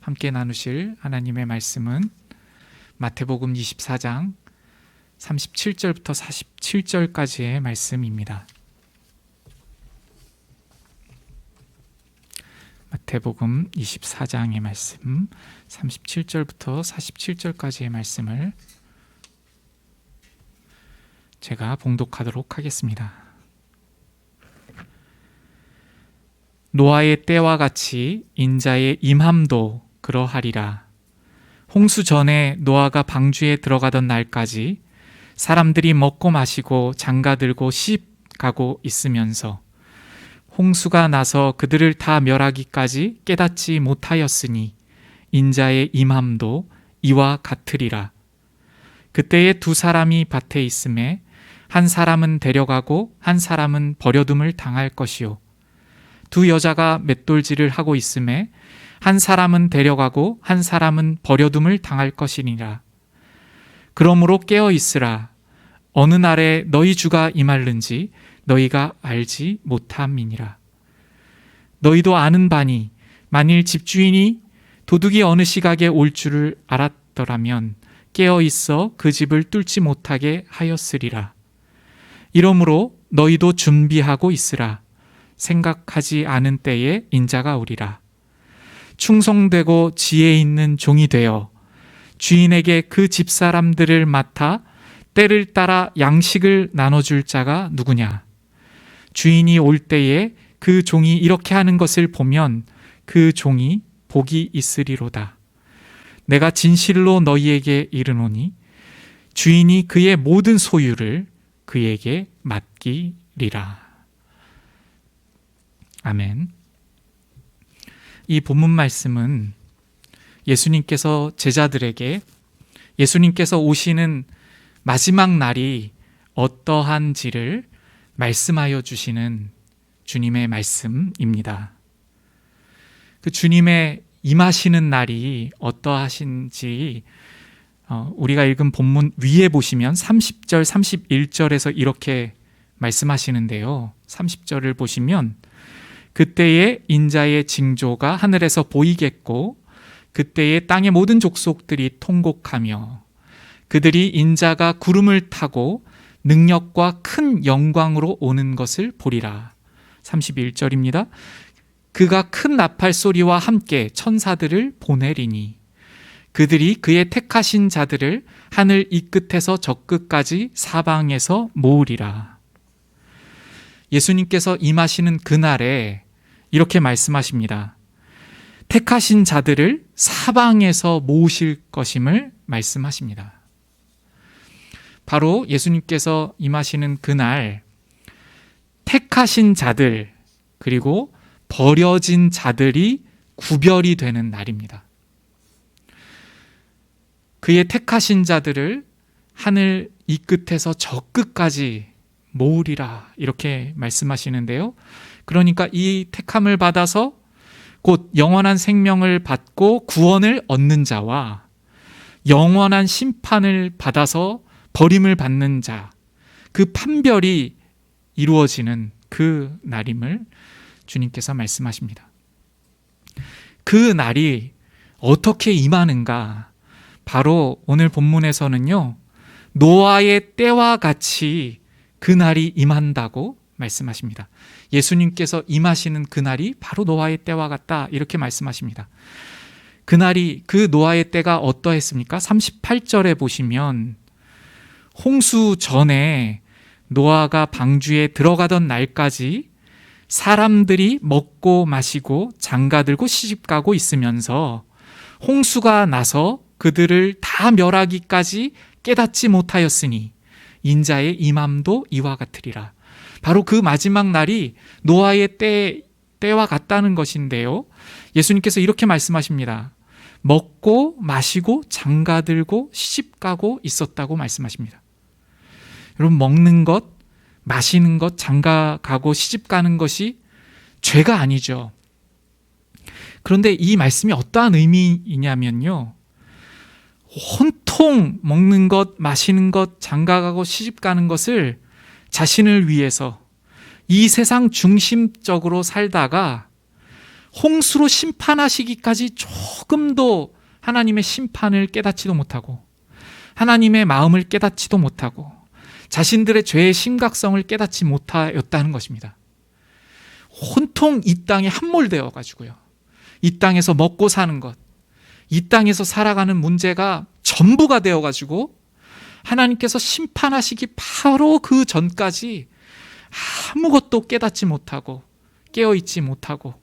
함께 나누실 하나님의 말씀은 마태복음 24장 37절부터 47절까지의 말씀입니다. 마태복음 24장의 말씀 37절부터 47절까지의 말씀을 제가 봉독하도록 하겠습니다. 노아의 때와 같이 인자의 임함도 그러하리라. 홍수 전에 노아가 방주에 들어가던 날까지 사람들이 먹고 마시고 장가들고 시집가고 있으면서 홍수가 나서 그들을 다 멸하기까지 깨닫지 못하였으니 인자의 임함도 이와 같으리라. 그때에 두 사람이 밭에 있음에 한 사람은 데려가고 한 사람은 버려둠을 당할 것이요, 두 여자가 맷돌질을 하고 있음에 한 사람은 데려가고 한 사람은 버려둠을 당할 것이니라. 그러므로 깨어 있으라. 어느 날에 너희 주가 임할는지 너희가 알지 못함이니라. 너희도 아는 바니 만일 집주인이 도둑이 어느 시각에 올 줄을 알았더라면 깨어 있어 그 집을 뚫지 못하게 하였으리라. 이러므로 너희도 준비하고 있으라. 생각하지 않은 때에 인자가 오리라. 충성되고 지혜 있는 종이 되어 주인에게 그 집사람들을 맡아 때를 따라 양식을 나눠줄 자가 누구냐? 주인이 올 때에 그 종이 이렇게 하는 것을 보면 그 종이 복이 있으리로다. 내가 진실로 너희에게 이르노니 주인이 그의 모든 소유를 그에게 맡기리라. 아멘. 이 본문 말씀은 예수님께서 제자들에게 예수님께서 오시는 마지막 날이 어떠한지를 말씀하여 주시는 주님의 말씀입니다. 그 주님의 임하시는 날이 어떠하신지 우리가 읽은 본문 위에 보시면 30절, 31절에서 이렇게 말씀하시는데요. 30절을 보시면 그때에 인자의 징조가 하늘에서 보이겠고 그때에 땅의 모든 족속들이 통곡하며 그들이 인자가 구름을 타고 능력과 큰 영광으로 오는 것을 보리라. 31절입니다. 그가 큰 나팔 소리와 함께 천사들을 보내리니 그들이 그의 택하신 자들을 하늘 이 끝에서 저 끝까지 사방에서 모으리라. 예수님께서 임하시는 그날에 이렇게 말씀하십니다. 택하신 자들을 사방에서 모으실 것임을 말씀하십니다. 바로 예수님께서 임하시는 그날 택하신 자들 그리고 버려진 자들이 구별이 되는 날입니다. 그의 택하신 자들을 하늘 이 끝에서 저 끝까지 모으리라 이렇게 말씀하시는데요. 그러니까 이 택함을 받아서 곧 영원한 생명을 받고 구원을 얻는 자와 영원한 심판을 받아서 버림을 받는 자, 그 판별이 이루어지는 그 날임을 주님께서 말씀하십니다. 그 날이 어떻게 임하는가? 바로 오늘 본문에서는요, 노아의 때와 같이 그 날이 임한다고 말씀하십니다. 예수님께서 임하시는 그날이 바로 노아의 때와 같다 이렇게 말씀하십니다. 그날이 그 노아의 때가 어떠했습니까? 38절에 보시면 홍수 전에 노아가 방주에 들어가던 날까지 사람들이 먹고 마시고 장가들고 시집가고 있으면서 홍수가 나서 그들을 다 멸하기까지 깨닫지 못하였으니 인자의 임함도 이와 같으리라. 바로 그 마지막 날이 노아의 때와 같다는 것인데요. 예수님께서 이렇게 말씀하십니다. 먹고 마시고 장가들고 시집가고 있었다고 말씀하십니다. 여러분, 먹는 것, 마시는 것, 장가가고 시집가는 것이 죄가 아니죠. 그런데 이 말씀이 어떠한 의미이냐면요, 온통 먹는 것, 마시는 것, 장가가고 시집가는 것을 자신을 위해서 이 세상 중심적으로 살다가 홍수로 심판하시기까지 조금도 하나님의 심판을 깨닫지도 못하고 하나님의 마음을 깨닫지도 못하고 자신들의 죄의 심각성을 깨닫지 못하였다는 것입니다. 온통 이 땅에 함몰되어 가지고요, 이 땅에서 먹고 사는 것, 이 땅에서 살아가는 문제가 전부가 되어 가지고 하나님께서 심판하시기 바로 그 전까지 아무것도 깨닫지 못하고 깨어있지 못하고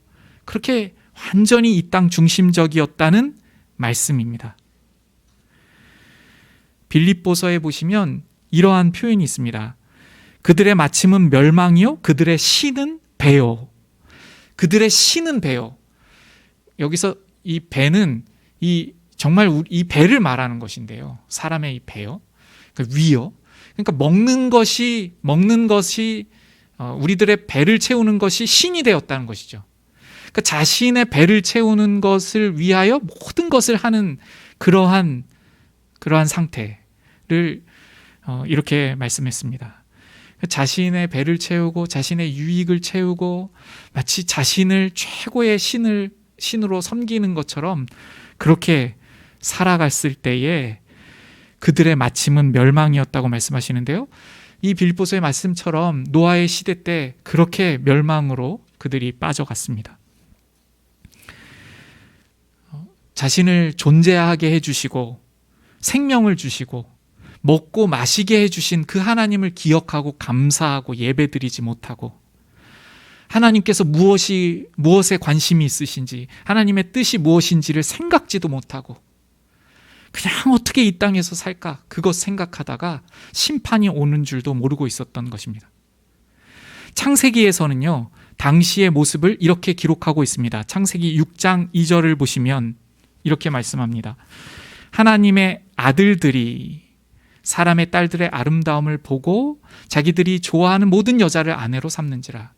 그렇게 완전히 이 땅 중심적이었다는 말씀입니다. 빌립보서에 보시면 이러한 표현이 있습니다. 그들의 마침은 멸망이요 그들의 신은 배요. 그들의 신은 배요. 여기서 이 배는 정말 이 배를 말하는 것인데요, 사람의 이 배요, 그러니까 위요. 그러니까 먹는 것이 우리들의 배를 채우는 것이 신이 되었다는 것이죠. 그러니까 자신의 배를 채우는 것을 위하여 모든 것을 하는 그러한 상태를 이렇게 말씀했습니다. 자신의 배를 채우고 자신의 유익을 채우고 마치 자신을 최고의 신으로 섬기는 것처럼 그렇게 살아갔을 때에 그들의 마침은 멸망이었다고 말씀하시는데요, 이 빌립보서의 말씀처럼 노아의 시대 때 그렇게 멸망으로 그들이 빠져갔습니다. 자신을 존재하게 해주시고 생명을 주시고 먹고 마시게 해주신 그 하나님을 기억하고 감사하고 예배드리지 못하고 하나님께서 무엇에 관심이 있으신지, 하나님의 뜻이 무엇인지를 생각지도 못하고 그냥 어떻게 이 땅에서 살까 그것 생각하다가 심판이 오는 줄도 모르고 있었던 것입니다. 창세기에서는요, 당시의 모습을 이렇게 기록하고 있습니다. 창세기 6장 2절을 보시면 이렇게 말씀합니다. 하나님의 아들들이 사람의 딸들의 아름다움을 보고 자기들이 좋아하는 모든 여자를 아내로 삼는지라.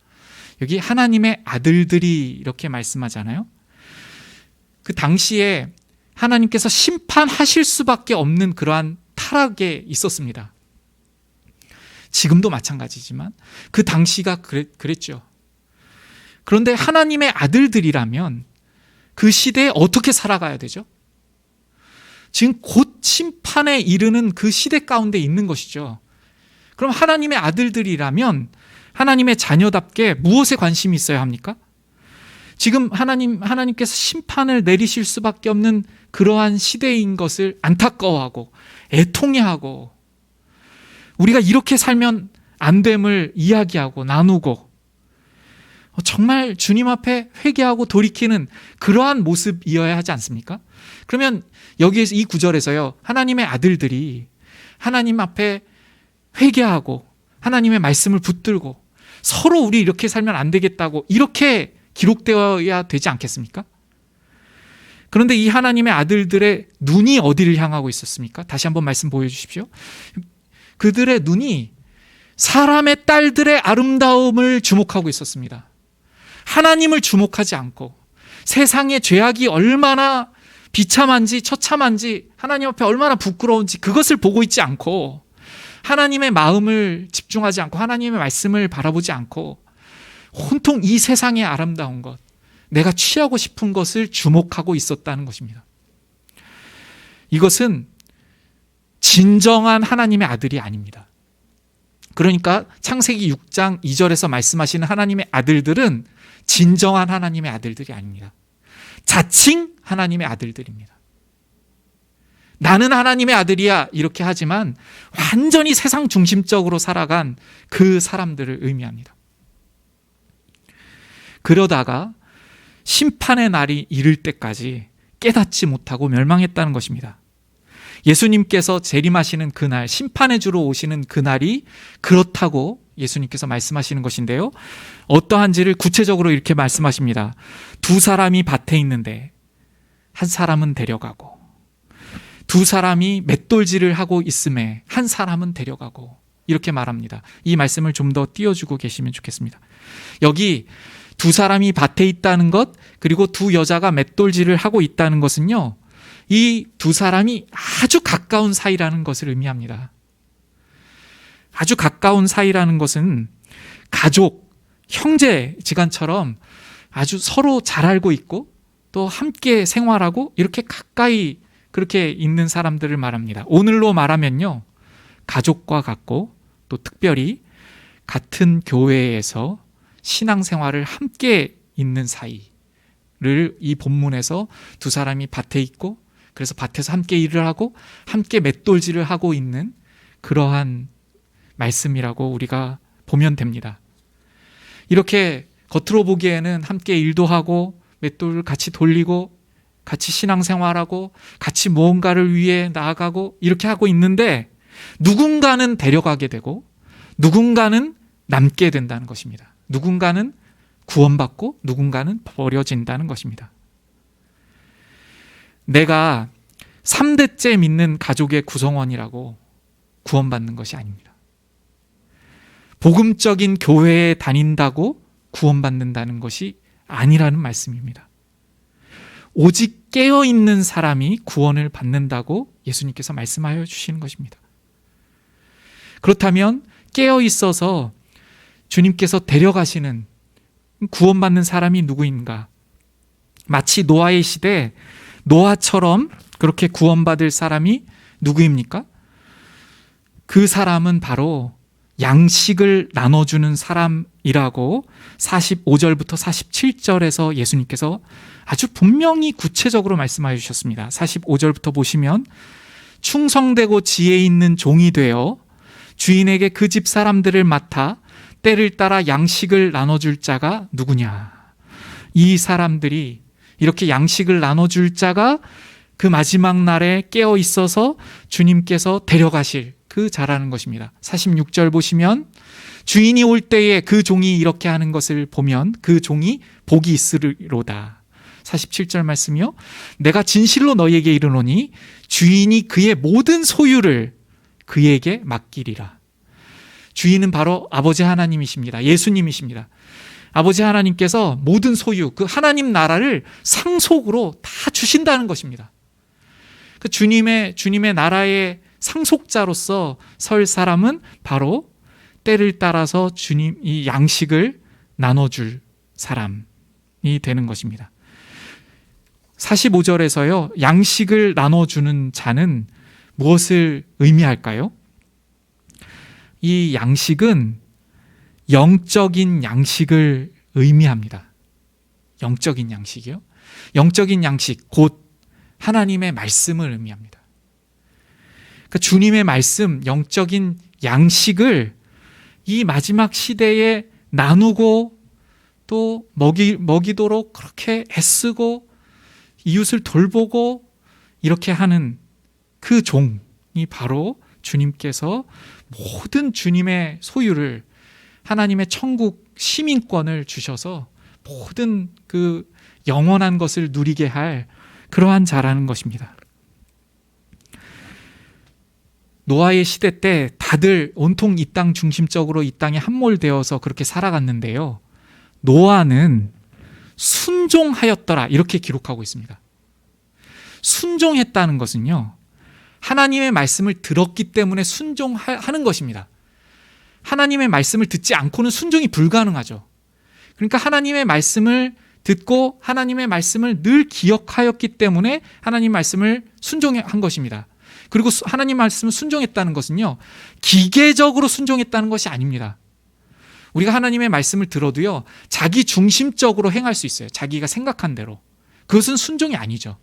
여기 하나님의 아들들이 이렇게 말씀하잖아요. 그 당시에 하나님께서 심판하실 수밖에 없는 그러한 타락에 있었습니다. 지금도 마찬가지지만 그 당시가 그랬죠. 그런데 하나님의 아들들이라면 그 시대에 어떻게 살아가야 되죠? 지금 곧 심판에 이르는 그 시대 가운데 있는 것이죠. 그럼 하나님의 아들들이라면 하나님의 자녀답게 무엇에 관심이 있어야 합니까? 지금 하나님께서 심판을 내리실 수밖에 없는 그러한 시대인 것을 안타까워하고 애통해하고 우리가 이렇게 살면 안 됨을 이야기하고 나누고 정말 주님 앞에 회개하고 돌이키는 그러한 모습이어야 하지 않습니까? 그러면 여기에서 이 구절에서요, 하나님의 아들들이 하나님 앞에 회개하고 하나님의 말씀을 붙들고 서로 우리 이렇게 살면 안 되겠다고 이렇게 기록되어야 되지 않겠습니까? 그런데 이 하나님의 아들들의 눈이 어디를 향하고 있었습니까? 다시 한번 말씀 보여주십시오. 그들의 눈이 사람의 딸들의 아름다움을 주목하고 있었습니다. 하나님을 주목하지 않고 세상의 죄악이 얼마나 비참한지 처참한지 하나님 앞에 얼마나 부끄러운지 그것을 보고 있지 않고 하나님의 마음을 집중하지 않고 하나님의 말씀을 바라보지 않고 온통 이 세상의 아름다운 것, 내가 취하고 싶은 것을 주목하고 있었다는 것입니다. 이것은 진정한 하나님의 아들이 아닙니다. 그러니까 창세기 6장 2절에서 말씀하시는 하나님의 아들들은 진정한 하나님의 아들들이 아닙니다. 자칭 하나님의 아들들입니다. 나는 하나님의 아들이야 이렇게 하지만 완전히 세상 중심적으로 살아간 그 사람들을 의미합니다. 그러다가 심판의 날이 이를 때까지 깨닫지 못하고 멸망했다는 것입니다. 예수님께서 재림하시는 그날, 심판의 주로 오시는 그날이 그렇다고 예수님께서 말씀하시는 것인데요, 어떠한지를 구체적으로 이렇게 말씀하십니다. 두 사람이 밭에 있는데 한 사람은 데려가고 두 사람이 맷돌질을 하고 있음에 한 사람은 데려가고 이렇게 말합니다. 이 말씀을 좀 더 띄워주고 계시면 좋겠습니다. 여기 두 사람이 밭에 있다는 것, 그리고 두 여자가 맷돌질을 하고 있다는 것은요, 이 두 사람이 아주 가까운 사이라는 것을 의미합니다. 아주 가까운 사이라는 것은 가족, 형제 지간처럼 아주 서로 잘 알고 있고 또 함께 생활하고 이렇게 가까이 그렇게 있는 사람들을 말합니다. 오늘로 말하면요, 가족과 같고 또 특별히 같은 교회에서 신앙생활을 함께 있는 사이를 이 본문에서 두 사람이 밭에 있고 그래서 밭에서 함께 일을 하고 함께 맷돌질을 하고 있는 그러한 말씀이라고 우리가 보면 됩니다. 이렇게 겉으로 보기에는 함께 일도 하고 맷돌을 같이 돌리고 같이 신앙생활하고 같이 무언가를 위해 나아가고 이렇게 하고 있는데 누군가는 데려가게 되고 누군가는 남게 된다는 것입니다. 누군가는 구원받고 누군가는 버려진다는 것입니다. 내가 3대째 믿는 가족의 구성원이라고 구원받는 것이 아닙니다. 복음적인 교회에 다닌다고 구원받는다는 것이 아니라는 말씀입니다. 오직 깨어있는 사람이 구원을 받는다고 예수님께서 말씀하여 주시는 것입니다. 그렇다면 깨어있어서 주님께서 데려가시는 구원받는 사람이 누구인가? 마치 노아의 시대 노아처럼 그렇게 구원받을 사람이 누구입니까? 그 사람은 바로 양식을 나눠주는 사람이라고 45절부터 47절에서 예수님께서 아주 분명히 구체적으로 말씀하여 주셨습니다. 45절부터 보시면 충성되고 지혜 있는 종이 되어 주인에게 그 집 사람들을 맡아 때를 따라 양식을 나눠줄 자가 누구냐? 이 사람들이 이렇게 양식을 나눠줄 자가 그 마지막 날에 깨어 있어서 주님께서 데려가실 그 자라는 것입니다. 46절 보시면 주인이 올 때에 그 종이 이렇게 하는 것을 보면 그 종이 복이 있으리로다. 47절 말씀이요. 내가 진실로 너희에게 이르노니 주인이 그의 모든 소유를 그에게 맡기리라. 주인은 바로 아버지 하나님이십니다. 예수님이십니다. 아버지 하나님께서 모든 소유, 그 하나님 나라를 상속으로 다 주신다는 것입니다. 그 주님의 나라의 상속자로서 설 사람은 바로 때를 따라서 주님 이 양식을 나눠줄 사람이 되는 것입니다. 45절에서요, 양식을 나눠주는 자는 무엇을 의미할까요? 이 양식은 영적인 양식을 의미합니다. 영적인 양식이요? 영적인 양식, 곧 하나님의 말씀을 의미합니다. 그러니까 주님의 말씀, 영적인 양식을 이 마지막 시대에 나누고 또 먹이도록 그렇게 애쓰고 이웃을 돌보고 이렇게 하는 그 종이 바로 주님께서 모든 주님의 소유를 하나님의 천국 시민권을 주셔서 모든 그 영원한 것을 누리게 할 그러한 자라는 것입니다. 노아의 시대 때 다들 온통 이 땅 중심적으로 이 땅에 함몰되어서 그렇게 살아갔는데요. 노아는 순종하였더라 이렇게 기록하고 있습니다. 순종했다는 것은요, 하나님의 말씀을 들었기 때문에 순종하는 것입니다. 하나님의 말씀을 듣지 않고는 순종이 불가능하죠. 그러니까 하나님의 말씀을 듣고 하나님의 말씀을 늘 기억하였기 때문에 하나님 말씀을 순종한 것입니다. 그리고 하나님 말씀을 순종했다는 것은요, 기계적으로 순종했다는 것이 아닙니다. 우리가 하나님의 말씀을 들어도요, 자기 중심적으로 행할 수 있어요. 자기가 생각한 대로. 그것은 순종이 아니죠.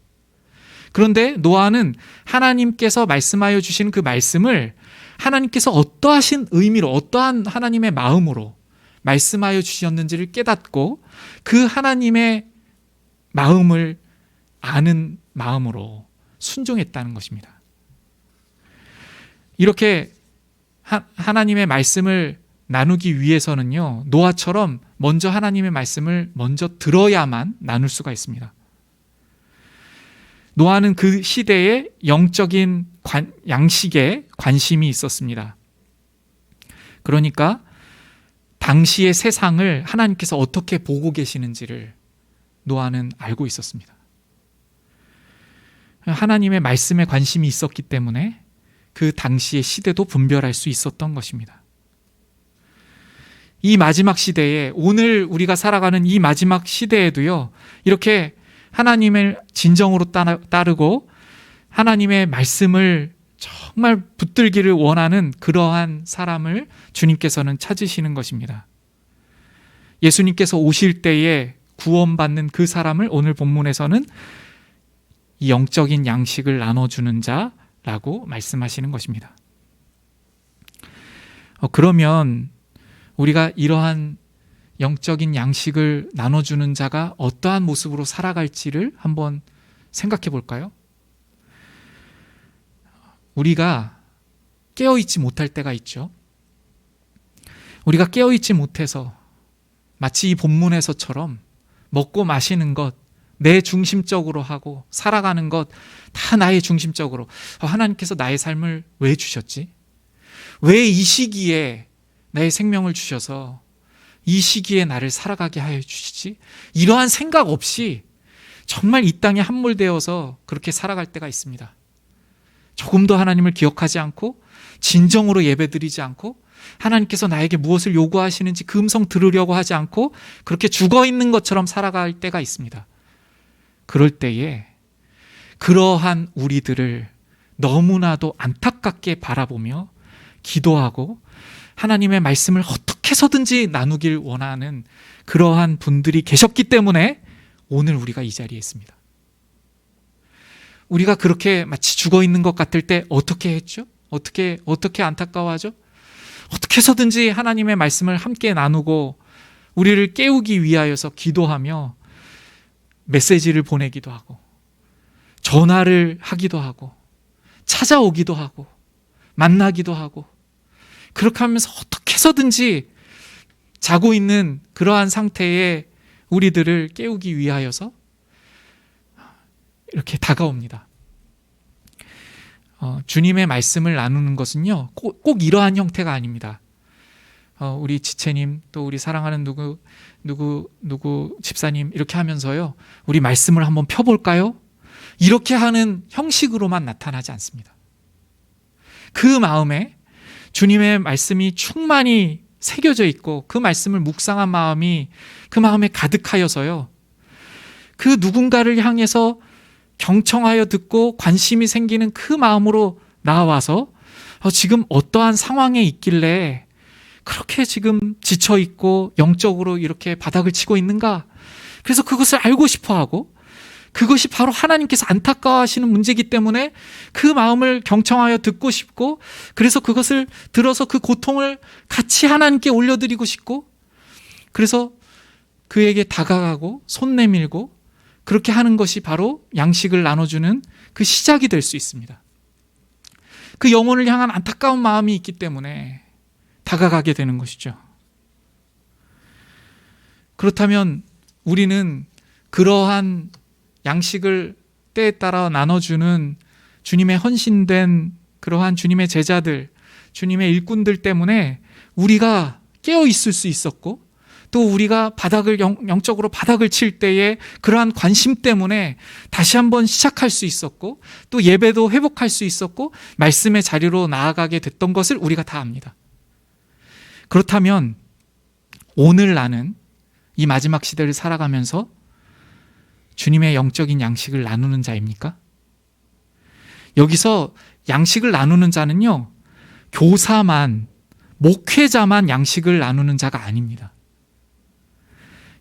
그런데 노아는 하나님께서 말씀하여 주신 그 말씀을 하나님께서 어떠하신 의미로, 어떠한 하나님의 마음으로 말씀하여 주셨는지를 깨닫고 그 하나님의 마음을 아는 마음으로 순종했다는 것입니다. 이렇게 하나님의 말씀을 나누기 위해서는요, 노아처럼 먼저 하나님의 말씀을 먼저 들어야만 나눌 수가 있습니다. 노아는 그 시대에 영적인 양식에 관심이 있었습니다. 그러니까 당시의 세상을 하나님께서 어떻게 보고 계시는지를 노아는 알고 있었습니다. 하나님의 말씀에 관심이 있었기 때문에 그 당시의 시대도 분별할 수 있었던 것입니다. 이 마지막 시대에, 오늘 우리가 살아가는 이 마지막 시대에도요, 이렇게 하나님을 진정으로 따르고 하나님의 말씀을 정말 붙들기를 원하는 그러한 사람을 주님께서는 찾으시는 것입니다. 예수님께서 오실 때에 구원받는 그 사람을 오늘 본문에서는 이 영적인 양식을 나눠주는 자라고 말씀하시는 것입니다. 그러면 우리가 이러한 영적인 양식을 나눠주는 자가 어떠한 모습으로 살아갈지를 한번 생각해 볼까요? 우리가 깨어있지 못할 때가 있죠. 우리가 깨어있지 못해서 마치 이 본문에서처럼 먹고 마시는 것, 내 중심적으로 하고 살아가는 것 다 나의 중심적으로, 하나님께서 나의 삶을 왜 주셨지? 왜 이 시기에 나의 생명을 주셔서 이 시기에 나를 살아가게 하여 주시지? 이러한 생각 없이 정말 이 땅에 함몰되어서 그렇게 살아갈 때가 있습니다. 조금도 하나님을 기억하지 않고 진정으로 예배드리지 않고 하나님께서 나에게 무엇을 요구하시는지 그 음성 들으려고 하지 않고 그렇게 죽어있는 것처럼 살아갈 때가 있습니다. 그럴 때에 그러한 우리들을 너무나도 안타깝게 바라보며 기도하고 하나님의 말씀을 어떻게 해서든지 나누길 원하는 그러한 분들이 계셨기 때문에 오늘 우리가 이 자리에 있습니다. 우리가 그렇게 마치 죽어있는 것 같을 때 어떻게 했죠? 어떻게 안타까워하죠? 어떻게 해서든지 하나님의 말씀을 함께 나누고 우리를 깨우기 위하여서 기도하며 메시지를 보내기도 하고 전화를 하기도 하고 찾아오기도 하고 만나기도 하고 그렇게 하면서 어떻게 해서든지 자고 있는 그러한 상태의 우리들을 깨우기 위하여서 이렇게 다가옵니다. 주님의 말씀을 나누는 것은요, 꼭 이러한 형태가 아닙니다. 우리 지체님, 또 우리 사랑하는 누구 집사님 이렇게 하면서요, 우리 말씀을 한번 펴볼까요? 이렇게 하는 형식으로만 나타나지 않습니다. 그 마음에 주님의 말씀이 충만히 새겨져 있고 그 말씀을 묵상한 마음이 그 마음에 가득하여서요, 그 누군가를 향해서 경청하여 듣고 관심이 생기는 그 마음으로 나와서 지금 어떠한 상황에 있길래 그렇게 지금 지쳐있고 영적으로 이렇게 바닥을 치고 있는가, 그래서 그것을 알고 싶어하고 그것이 바로 하나님께서 안타까워하시는 문제이기 때문에 그 마음을 경청하여 듣고 싶고, 그래서 그것을 들어서 그 고통을 같이 하나님께 올려드리고 싶고, 그래서 그에게 다가가고 손 내밀고 그렇게 하는 것이 바로 양식을 나눠주는 그 시작이 될 수 있습니다. 그 영혼을 향한 안타까운 마음이 있기 때문에 다가가게 되는 것이죠. 그렇다면 우리는 그러한 양식을 때에 따라 나눠주는 주님의 헌신된 그러한 주님의 제자들, 주님의 일꾼들 때문에 우리가 깨어 있을 수 있었고, 또 우리가 영적으로 바닥을 칠 때에 그러한 관심 때문에 다시 한번 시작할 수 있었고, 또 예배도 회복할 수 있었고, 말씀의 자리로 나아가게 됐던 것을 우리가 다 압니다. 그렇다면 오늘 나는 이 마지막 시대를 살아가면서 주님의 영적인 양식을 나누는 자입니까? 여기서 양식을 나누는 자는요, 교사만, 목회자만 양식을 나누는 자가 아닙니다.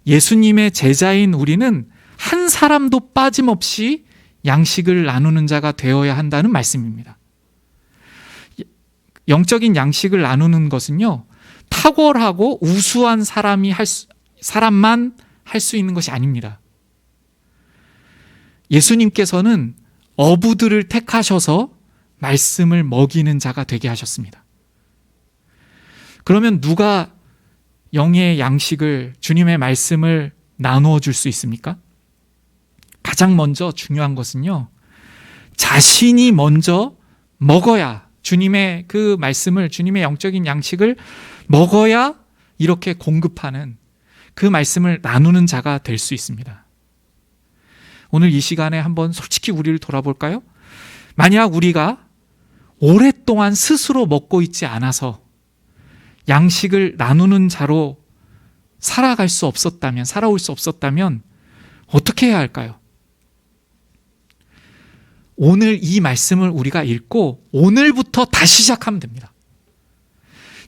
예수님의 제자인 우리는 한 사람도 빠짐없이 양식을 나누는 자가 되어야 한다는 말씀입니다. 영적인 양식을 나누는 것은요, 탁월하고 우수한 사람만 할 수 있는 것이 아닙니다. 예수님께서는 어부들을 택하셔서 말씀을 먹이는 자가 되게 하셨습니다. 그러면 누가 영의 양식을, 주님의 말씀을 나누어 줄 수 있습니까? 가장 먼저 중요한 것은요, 자신이 먼저 먹어야, 주님의 그 말씀을, 주님의 영적인 양식을 먹어야 이렇게 공급하는, 그 말씀을 나누는 자가 될 수 있습니다. 오늘 이 시간에 한번 솔직히 우리를 돌아볼까요? 만약 우리가 오랫동안 스스로 먹고 있지 않아서 양식을 나누는 자로 살아올 수 없었다면 어떻게 해야 할까요? 오늘 이 말씀을 우리가 읽고 오늘부터 다시 시작하면 됩니다.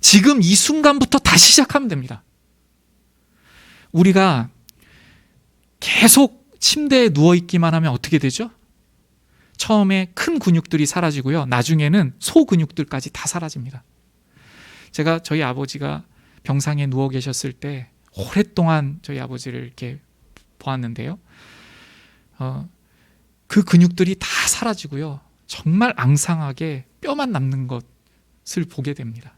지금 이 순간부터 다시 시작하면 됩니다. 우리가 계속 침대에 누워있기만 하면 어떻게 되죠? 처음에 큰 근육들이 사라지고요. 나중에는 소 근육들까지 다 사라집니다. 제가 저희 아버지가 병상에 누워 계셨을 때 오랫동안 저희 아버지를 이렇게 보았는데요. 그 근육들이 다 사라지고요. 정말 앙상하게 뼈만 남는 것을 보게 됩니다.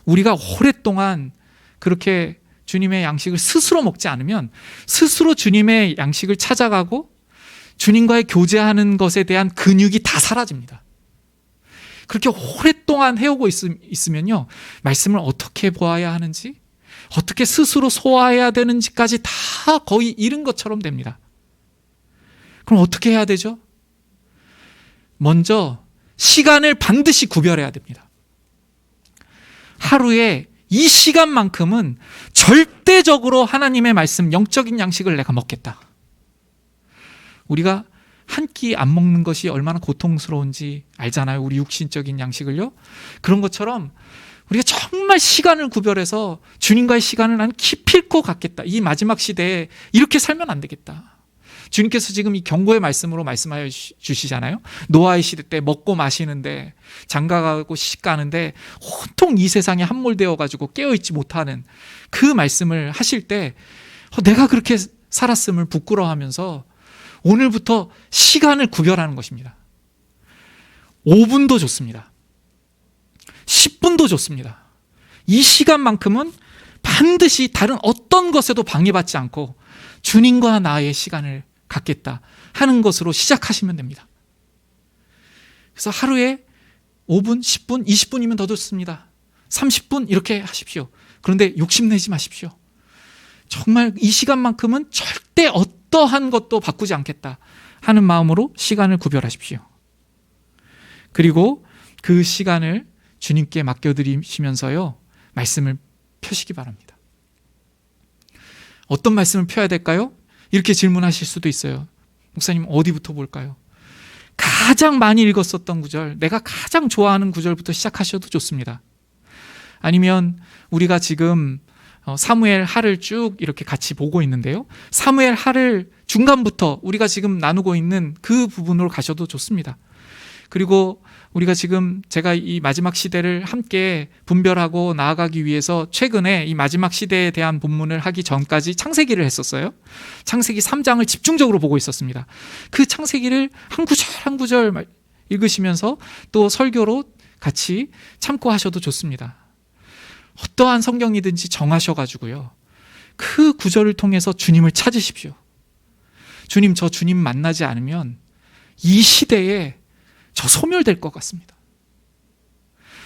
우리가 오랫동안 그렇게 주님의 양식을 스스로 먹지 않으면 스스로 주님의 양식을 찾아가고 주님과의 교제하는 것에 대한 근육이 다 사라집니다. 그렇게 오랫동안 해오고 있으면요, 말씀을 어떻게 보아야 하는지, 어떻게 스스로 소화해야 되는지까지 다 거의 잃은 것처럼 됩니다. 그럼 어떻게 해야 되죠? 먼저 시간을 반드시 구별해야 됩니다. 하루에 이 시간만큼은 절대적으로 하나님의 말씀, 영적인 양식을 내가 먹겠다. 우리가 한 끼 안 먹는 것이 얼마나 고통스러운지 알잖아요. 우리 육신적인 양식을요. 그런 것처럼 우리가 정말 시간을 구별해서 주님과의 시간을 나는 기필코 갖겠다. 이 마지막 시대에 이렇게 살면 안 되겠다. 주님께서 지금 이 경고의 말씀으로 말씀하여 주시잖아요. 노아의 시대 때 먹고 마시는데 장가가고 시집가는데 온통 이 세상에 함몰되어 가지고 깨어있지 못하는 그 말씀을 하실 때 내가 그렇게 살았음을 부끄러워하면서 오늘부터 시간을 구별하는 것입니다. 5분도 좋습니다. 10분도 좋습니다. 이 시간만큼은 반드시 다른 어떤 것에도 방해받지 않고 주님과 나의 시간을 갖겠다 하는 것으로 시작하시면 됩니다. 그래서 하루에 5분, 10분, 20분이면 더 좋습니다. 30분 이렇게 하십시오. 그런데 욕심내지 마십시오. 정말 이 시간만큼은 절대 어떠한 것도 바꾸지 않겠다 하는 마음으로 시간을 구별하십시오. 그리고 그 시간을 주님께 맡겨드리시면서요, 말씀을 펴시기 바랍니다. 어떤 말씀을 펴야 될까요? 이렇게 질문하실 수도 있어요. 목사님, 어디부터 볼까요? 가장 많이 읽었었던 구절, 내가 가장 좋아하는 구절부터 시작하셔도 좋습니다. 아니면 우리가 지금 사무엘 하를 쭉 이렇게 같이 보고 있는데요, 사무엘 하를 중간부터 우리가 지금 나누고 있는 그 부분으로 가셔도 좋습니다. 그리고 우리가 지금 제가 이 마지막 시대를 함께 분별하고 나아가기 위해서 최근에 이 마지막 시대에 대한 본문을 하기 전까지 창세기를 했었어요. 창세기 3장을 집중적으로 보고 있었습니다. 그 창세기를 한 구절 한 구절 읽으시면서 또 설교로 같이 참고하셔도 좋습니다. 어떠한 성경이든지 정하셔가지고요, 그 구절을 통해서 주님을 찾으십시오. 주님, 저 주님 만나지 않으면 이 시대에 저 소멸될 것 같습니다.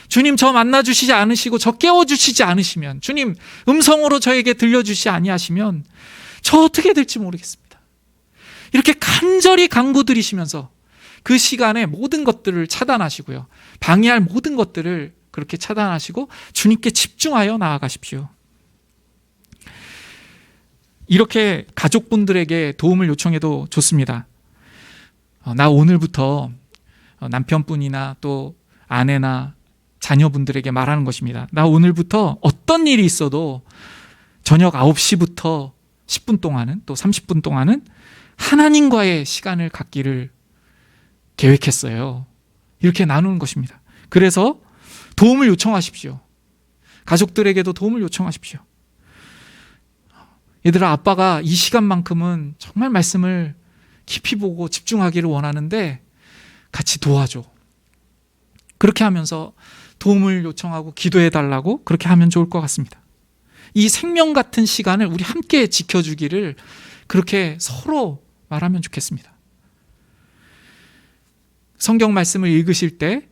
주님, 저 만나주시지 않으시고 저 깨워주시지 않으시면, 주님 음성으로 저에게 들려주시지 아니하시면 저 어떻게 될지 모르겠습니다. 이렇게 간절히 간구드리시면서 그 시간에 모든 것들을 차단하시고요, 방해할 모든 것들을 그렇게 차단하시고 주님께 집중하여 나아가십시오. 이렇게 가족분들에게 도움을 요청해도 좋습니다. 나 오늘부터 남편분이나 또 아내나 자녀분들에게 말하는 것입니다. 나 오늘부터 어떤 일이 있어도 저녁 9시부터 10분 동안은, 또 30분 동안은 하나님과의 시간을 갖기를 계획했어요. 이렇게 나누는 것입니다. 그래서 도움을 요청하십시오. 가족들에게도 도움을 요청하십시오. 얘들아, 아빠가 이 시간만큼은 정말 말씀을 깊이 보고 집중하기를 원하는데 같이 도와줘. 그렇게 하면서 도움을 요청하고 기도해달라고 그렇게 하면 좋을 것 같습니다. 이 생명 같은 시간을 우리 함께 지켜주기를 그렇게 서로 말하면 좋겠습니다. 성경 말씀을 읽으실 때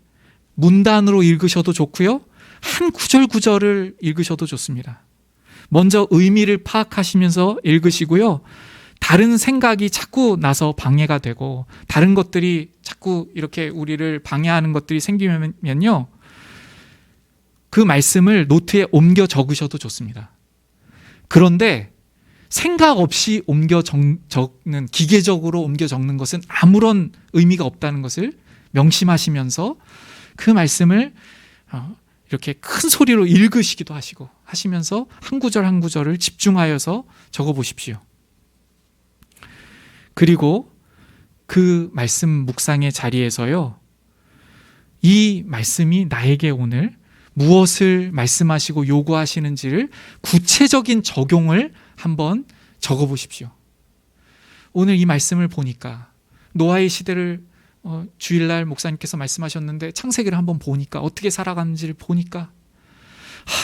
문단으로 읽으셔도 좋고요, 한 구절 구절을 읽으셔도 좋습니다. 먼저 의미를 파악하시면서 읽으시고요, 다른 생각이 자꾸 나서 방해가 되고 다른 것들이 자꾸 이렇게 우리를 방해하는 것들이 생기면요, 그 말씀을 노트에 옮겨 적으셔도 좋습니다. 그런데 생각 없이 옮겨 적는, 기계적으로 옮겨 적는 것은 아무런 의미가 없다는 것을 명심하시면서 그 말씀을 이렇게 큰 소리로 읽으시기도 하시고 하시면서 한 구절 한 구절을 집중하여서 적어 보십시오. 그리고 그 말씀 묵상의 자리에서요, 이 말씀이 나에게 오늘 무엇을 말씀하시고 요구하시는지를 구체적인 적용을 한번 적어 보십시오. 오늘 이 말씀을 보니까 노아의 시대를 주일날 목사님께서 말씀하셨는데 창세기를 한번 보니까 어떻게 살아가는지를 보니까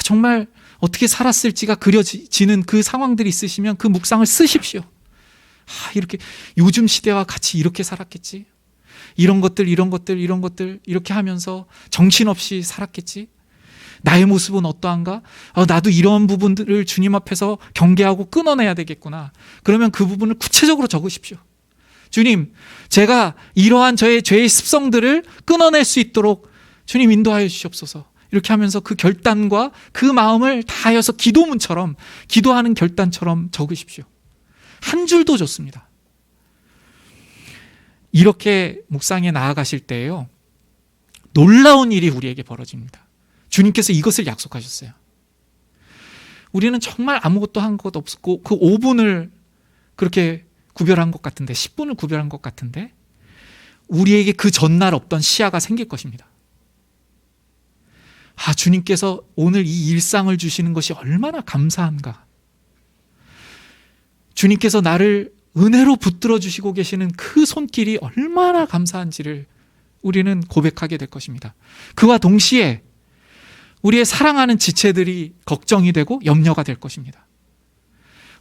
정말 어떻게 살았을지가 그려지는 그 상황들이 있으시면 그 묵상을 쓰십시오. 이렇게 요즘 시대와 같이 이렇게 살았겠지, 이런 것들 이렇게 하면서 정신없이 살았겠지, 나의 모습은 어떠한가? 나도 이런 부분들을 주님 앞에서 경계하고 끊어내야 되겠구나. 그러면 그 부분을 구체적으로 적으십시오. 주님, 제가 이러한 저의 죄의 습성들을 끊어낼 수 있도록 주님 인도하여 주시옵소서. 이렇게 하면서 그 결단과 그 마음을 다하여서 기도문처럼, 기도하는 결단처럼 적으십시오. 한 줄도 좋습니다. 이렇게 묵상에 나아가실 때에요, 놀라운 일이 우리에게 벌어집니다. 주님께서 이것을 약속하셨어요. 우리는 정말 아무것도 한 것 없었고 그 5분을 그렇게 구별한 것 같은데, 10분을 구별한 것 같은데 우리에게 그 전날 없던 시야가 생길 것입니다. 주님께서 오늘 이 일상을 주시는 것이 얼마나 감사한가. 주님께서 나를 은혜로 붙들어 주시고 계시는 그 손길이 얼마나 감사한지를 우리는 고백하게 될 것입니다. 그와 동시에 우리의 사랑하는 지체들이 걱정이 되고 염려가 될 것입니다.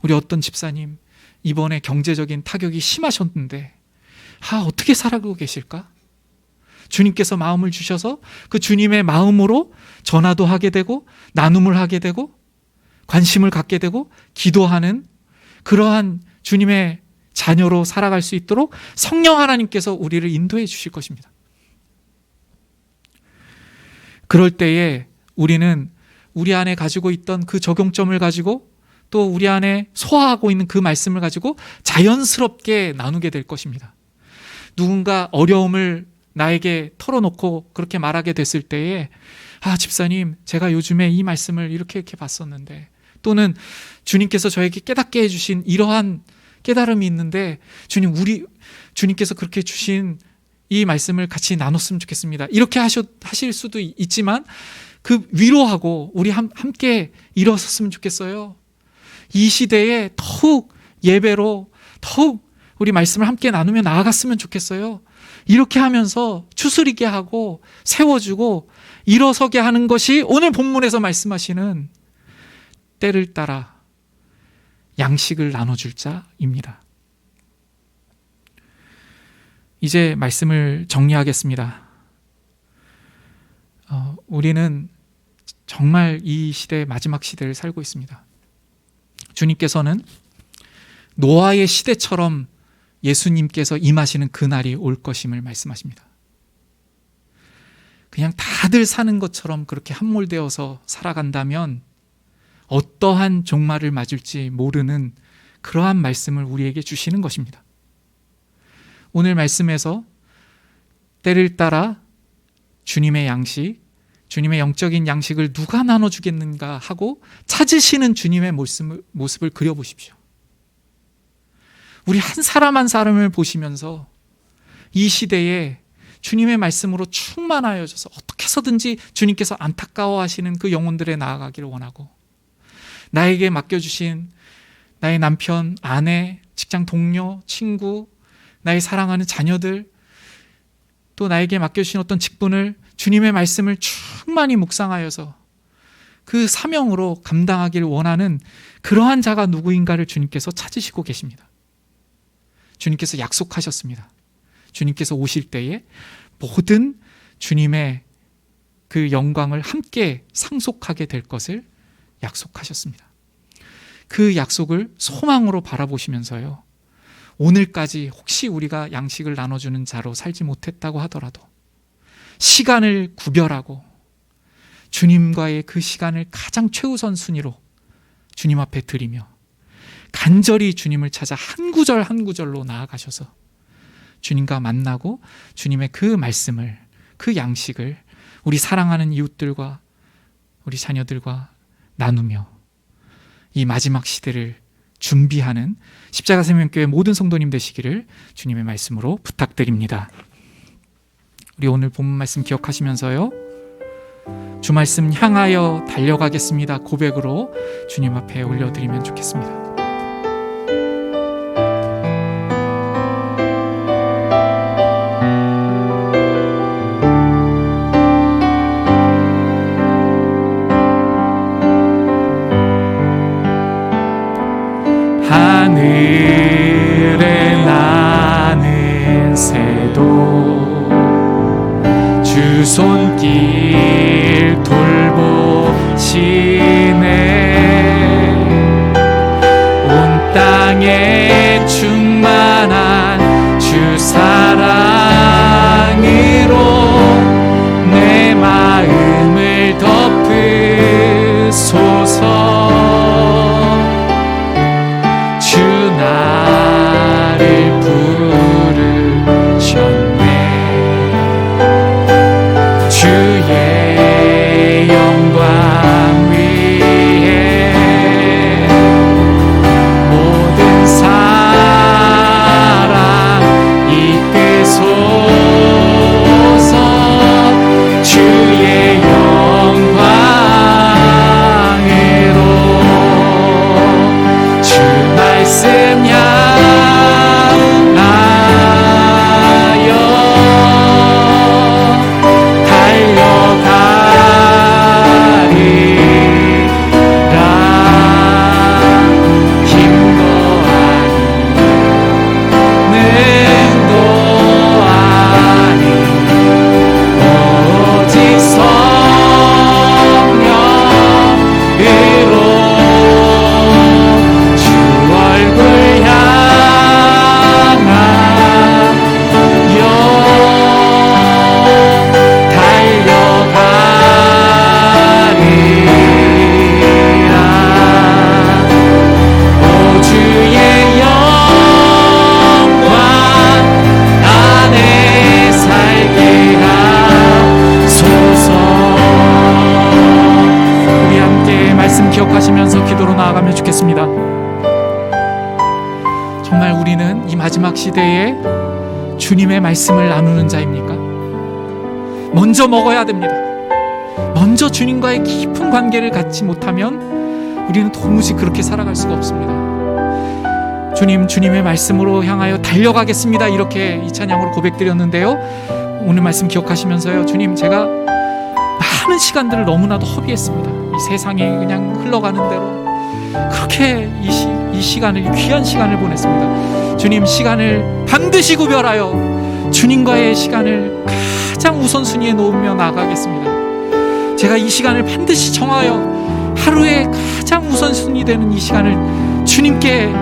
우리 어떤 집사님, 이번에 경제적인 타격이 심하셨는데 어떻게 살아가고 계실까? 주님께서 마음을 주셔서 그 주님의 마음으로 전화도 하게 되고 나눔을 하게 되고 관심을 갖게 되고 기도하는 그러한 주님의 자녀로 살아갈 수 있도록 성령 하나님께서 우리를 인도해 주실 것입니다. 그럴 때에 우리는 우리 안에 가지고 있던 그 적용점을 가지고 또 우리 안에 소화하고 있는 그 말씀을 가지고 자연스럽게 나누게 될 것입니다. 누군가 어려움을 나에게 털어놓고 그렇게 말하게 됐을 때에 집사님, 제가 요즘에 이 말씀을 이렇게 봤었는데, 또는 주님께서 저에게 깨닫게 해주신 이러한 깨달음이 있는데 주님께서 그렇게 주신 이 말씀을 같이 나눴으면 좋겠습니다. 이렇게 하실 수도 있지만 그 위로하고 우리 함께 일어섰으면 좋겠어요. 이 시대에 더욱 예배로 더욱 우리 말씀을 함께 나누며 나아갔으면 좋겠어요. 이렇게 하면서 추스리게 하고 세워주고 일어서게 하는 것이 오늘 본문에서 말씀하시는 때를 따라 양식을 나눠줄 자입니다. 이제 말씀을 정리하겠습니다. 우리는 정말 이 시대의 마지막 시대를 살고 있습니다. 주님께서는 노아의 시대처럼 예수님께서 임하시는 그날이 올 것임을 말씀하십니다. 그냥 다들 사는 것처럼 그렇게 함몰되어서 살아간다면 어떠한 종말을 맞을지 모르는 그러한 말씀을 우리에게 주시는 것입니다. 오늘 말씀에서 때를 따라 주님의 양식, 주님의 영적인 양식을 누가 나눠주겠는가 하고 찾으시는 주님의 모습을 그려보십시오. 우리 한 사람 한 사람을 보시면서 이 시대에 주님의 말씀으로 충만하여져서 어떻게 해서든지 주님께서 안타까워하시는 그 영혼들에 나아가기를 원하고, 나에게 맡겨주신 나의 남편, 아내, 직장 동료, 친구, 나의 사랑하는 자녀들, 또 나에게 맡겨주신 어떤 직분을 주님의 말씀을 충만히 묵상하여서 그 사명으로 감당하기를 원하는 그러한 자가 누구인가를 주님께서 찾으시고 계십니다. 주님께서 약속하셨습니다. 주님께서 오실 때에 모든 주님의 그 영광을 함께 상속하게 될 것을 약속하셨습니다. 그 약속을 소망으로 바라보시면서요, 오늘까지 혹시 우리가 양식을 나눠주는 자로 살지 못했다고 하더라도 시간을 구별하고 주님과의 그 시간을 가장 최우선 순위로 주님 앞에 드리며 간절히 주님을 찾아 한 구절 한 구절로 나아가셔서 주님과 만나고 주님의 그 말씀을, 그 양식을 우리 사랑하는 이웃들과 우리 자녀들과 나누며 이 마지막 시대를 준비하는 십자가 생명교회 모든 성도님 되시기를 주님의 말씀으로 부탁드립니다. 우리 오늘 본문 말씀 기억하시면서요, 주 말씀 향하여 달려가겠습니다 고백으로 주님 앞에 올려드리면 좋겠습니다. 하늘에 나는 새도 주 손길 돌보시네. 온 땅에 충만한 주 사랑으로 내 마음을 덮으소서. 주 나를 부르셨네. 주의 영광 위에 모든 사랑 이끄소서. 주의 영광으로 주 말씀 향하여 달려가리라. 힘도 아니 능도 아니 오직 성령으로 주 얼굴 향하여 달려가리라. 오 주의 영광 안에 살게 하소서. 우리 함께 말씀 기억하시면서 기도로 나아가면 좋겠습니다. 정말 우리는 이 마지막 시대에 주님의 말씀을 나누는 자입니까? 먼저 먹어야 됩니다. 먼저 주님과의 깊은 관계를 갖지 못하면 우리는 도무지 그렇게 살아갈 수가 없습니다. 주님, 주님의 말씀으로 향하여 달려가겠습니다. 이렇게 이 찬양으로 고백드렸는데요, 오늘 말씀 기억하시면서요, 주님, 제가 많은 시간들을 너무나도 허비했습니다. 이 세상에 그냥 흘러가는 대로 그렇게 이 시간을, 이 귀한 시간을 보냈습니다. 주님, 시간을 반드시 구별하여 주님과의 시간을 가장 우선순위에 놓으며 나아가겠습니다. 제가 이 시간을 반드시 정하여 하루에 가장 우선순위 되는 이 시간을 주님께,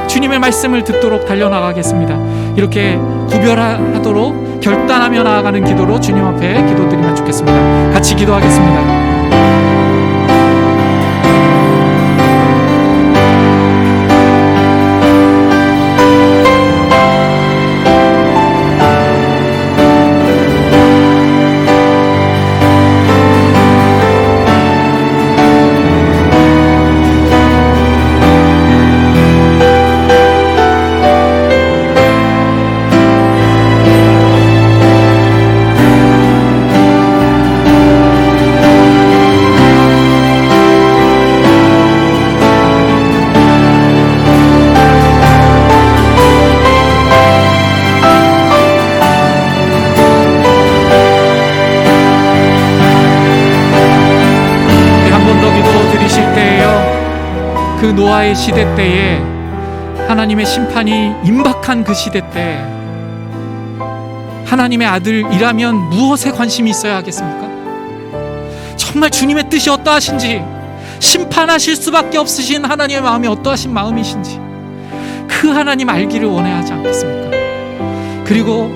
주님의 말씀을 듣도록 달려나가겠습니다. 이렇게 구별하도록 결단하며 나아가는 기도로 주님 앞에 기도드리면 좋겠습니다. 같이 기도하겠습니다. 그 노아의 시대 때에, 하나님의 심판이 임박한 그 시대 때, 하나님의 아들이라면 무엇에 관심이 있어야 하겠습니까? 정말 주님의 뜻이 어떠하신지, 심판하실 수밖에 없으신 하나님의 마음이 어떠하신 마음이신지 그 하나님 알기를 원해야 하지 않겠습니까? 그리고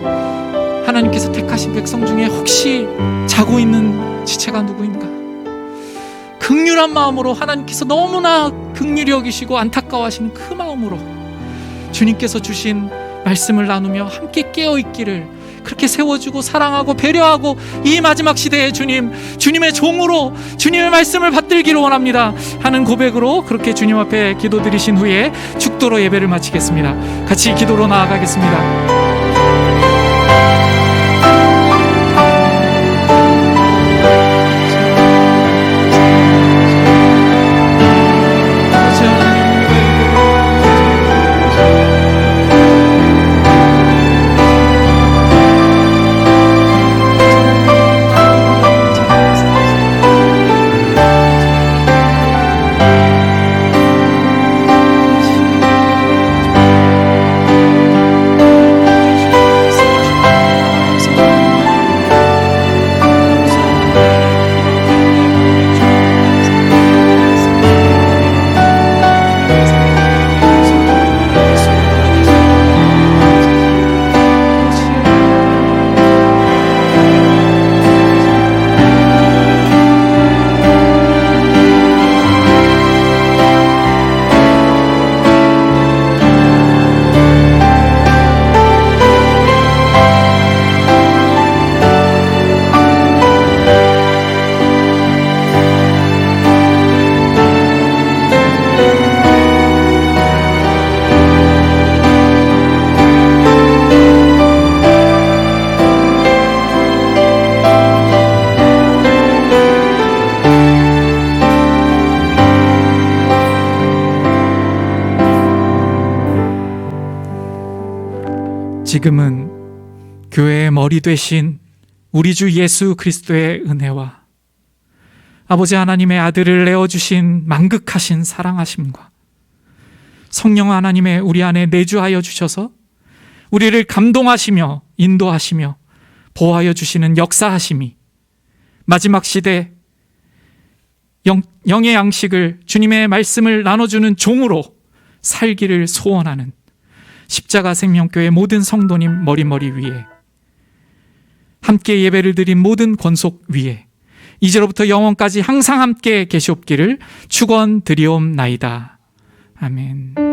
하나님께서 택하신 백성 중에 혹시 자고 있는 지체가 누구인가? 긍휼한 마음으로, 하나님께서 너무나 긍휼히 여기시고 안타까워하시는 그 마음으로 주님께서 주신 말씀을 나누며 함께 깨어있기를, 그렇게 세워주고 사랑하고 배려하고 이 마지막 시대에 주님의 종으로 주님의 말씀을 받들기를 원합니다 하는 고백으로 그렇게 주님 앞에 기도드리신 후에 축도로 예배를 마치겠습니다. 같이 기도로 나아가겠습니다. 지금은 교회의 머리 되신 우리 주 예수 그리스도의 은혜와 아버지 하나님의 아들을 내어주신 만극하신 사랑하심과 성령 하나님의 우리 안에 내주하여 주셔서 우리를 감동하시며 인도하시며 보호하여 주시는 역사하심이 마지막 시대 영의 양식을, 주님의 말씀을 나눠주는 종으로 살기를 소원하는 십자가 생명교회 모든 성도님 머리머리 위에, 함께 예배를 드린 모든 권속 위에 이제로부터 영원까지 항상 함께 계시옵기를 축원드리옵나이다. 아멘.